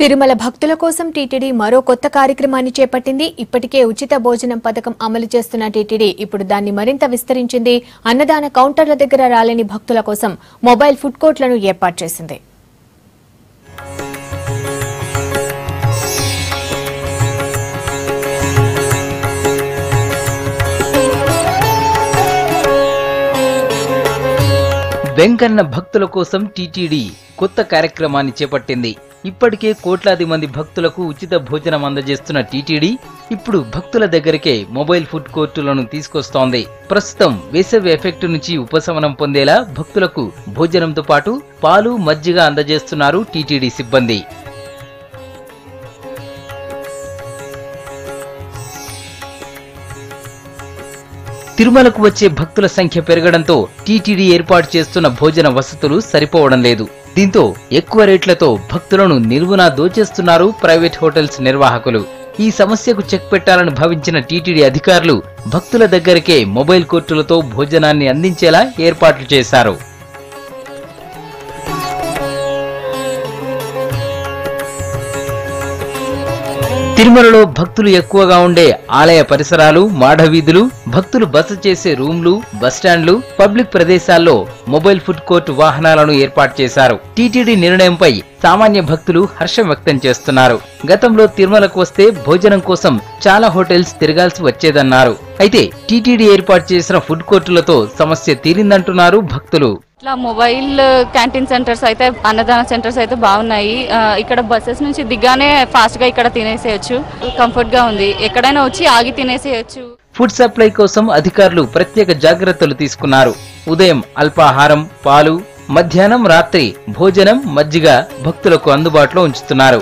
తిరుమల భక్తుల కోసం టీటీడీ మరో కొత్త కార్యక్రమాన్ని చేపట్టింది. ఇప్పటికే ఉచిత భోజనం పథకం అమలు చేస్తున్న టీటీడీ ఇప్పుడు దాన్ని మరింత విస్తరించింది. అన్నదాన కౌంటర్ల దగ్గర రాలేని భక్తుల కోసం మొబైల్ ఫుడ్ కోర్టులను ఏర్పాటు చేసింది. వెంకన్న భక్తుల కోసం టీటీడీ కొత్త కార్యక్రమాన్ని చేపట్టింది. ఇప్పటికే కోట్లాది మంది భక్తులకు ఉచిత భోజనం అందజేస్తున్న టీటీడీ ఇప్పుడు భక్తుల దగ్గరికే మొబైల్ ఫుడ్ కోర్టులను తీసుకొస్తోంది. ప్రస్తుతం వేసవి ఎఫెక్ట్ నుంచి ఉపశమనం పొందేలా భక్తులకు భోజనంతో పాటు పాలు, మజ్జిగ అందజేస్తున్నారు టీటీడీ సిబ్బంది. తిరుమలకు వచ్చే భక్తుల సంఖ్య పెరగడంతో టీటీడీ ఏర్పాటు చేస్తున్న భోజన వసతులు సరిపోవడం లేదు. దీంతో ఎక్కువ రేట్లతో భక్తులను నిలువునా దోచేస్తున్నారు ప్రైవేట్ హోటల్స్ నిర్వాహకులు. ఈ సమస్యకు చెక్ పెట్టాలని భావించిన టీటీడీ అధికారులు భక్తుల దగ్గరికే మొబైల్ కోర్టులతో భోజనాన్ని అందించేలా ఏర్పాట్లు చేశారు. తిరుమలలో భక్తులు ఎక్కువగా ఉండే ఆలయ పరిసరాలు, మాఢవీధులు, భక్తులు బస చేసే రూమ్లు, బస్టాండ్లు, పబ్లిక్ ప్రదేశాల్లో మొబైల్ ఫుడ్ కోర్టు వాహనాలను ఏర్పాటు చేశారు. టీటీడీ నిర్ణయంపై సామాన్య భక్తులు హర్షం వ్యక్తం చేస్తున్నారు. గతంలో తిరుమలకు వస్తే భోజనం కోసం చాలా హోటల్స్ తిరగాల్సి వచ్చేదన్నారు. అయితే టీటీడీ ఏర్పాటు చేసిన ఫుడ్ కోర్టులతో సమస్య తీరిందంటున్నారు భక్తులు. ఇట్లా మొబైల్ క్యాంటీన్ సెంటర్స్ అయితే, అన్నదాన సెంటర్స్ అయితే బాగున్నాయి. ఇక్కడ బస్సెస్ నుంచి దిగ్గానే ఫాస్ట్ గా ఇక్కడ తినేసేయచ్చు. కంఫర్ట్ గా ఉంది. ఎక్కడైనా వచ్చి ఆగి తినేసేయచ్చు. ఫుడ్ సప్లై కోసం అధికారులు ప్రత్యేక జాగ్రత్తలు తీసుకున్నారు. ఉదయం అల్పాహారం, పాలు, మధ్యాహ్నం, రాత్రి భోజనం, మజ్జిగ భక్తులకు అందుబాటులో ఉంచుతున్నారు.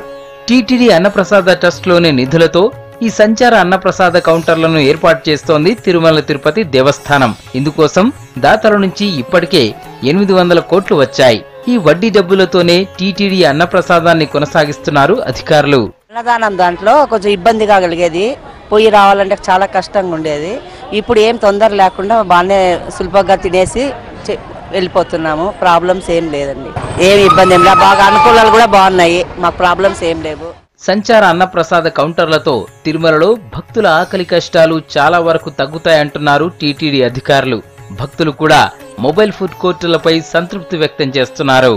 టీటీడీ అన్నప్రసాద ట్రస్ట్ లోని నిధులతో ఈ సంచార అన్నప్రసాద కౌంటర్లను ఏర్పాటు చేస్తోంది తిరుమల తిరుపతి దేవస్థానం. ఇందుకోసం దాతల నుంచి ఇప్పటికే 800 కోట్లు వచ్చాయి. ఈ వడ్డీ డబ్బులతోనే టీటీడీ అన్నప్రసాదాన్ని కొనసాగిస్తున్నారు అధికారులు. అన్నదానం దాంట్లో కొంచెం ఇబ్బందిగా కలిగేది, పోయి రావాలంటే చాలా కష్టంగా ఉండేది. ఇప్పుడు ఏం తొందర లేకుండా బాగానే సులభంగా తినేసి వెళ్ళిపోతున్నాము. ప్రాబ్లమ్స్ ఏం లేదండి, ఏమి ఇబ్బంది ఏం లేదు. బాగా అనుకూలాలు కూడా బాగున్నాయి, మాకు ప్రాబ్లమ్స్ ఏం లేవు. సంచార అన్నప్రసాద కౌంటర్లతో తిరుమలలో భక్తుల ఆకలి కష్టాలు చాలా వరకు తగ్గుతాయంటున్నారు టీటీడీ అధికారులు. భక్తులు కూడా మొబైల్ ఫుడ్ కోర్టులపై సంతృప్తి వ్యక్తం చేస్తున్నారు.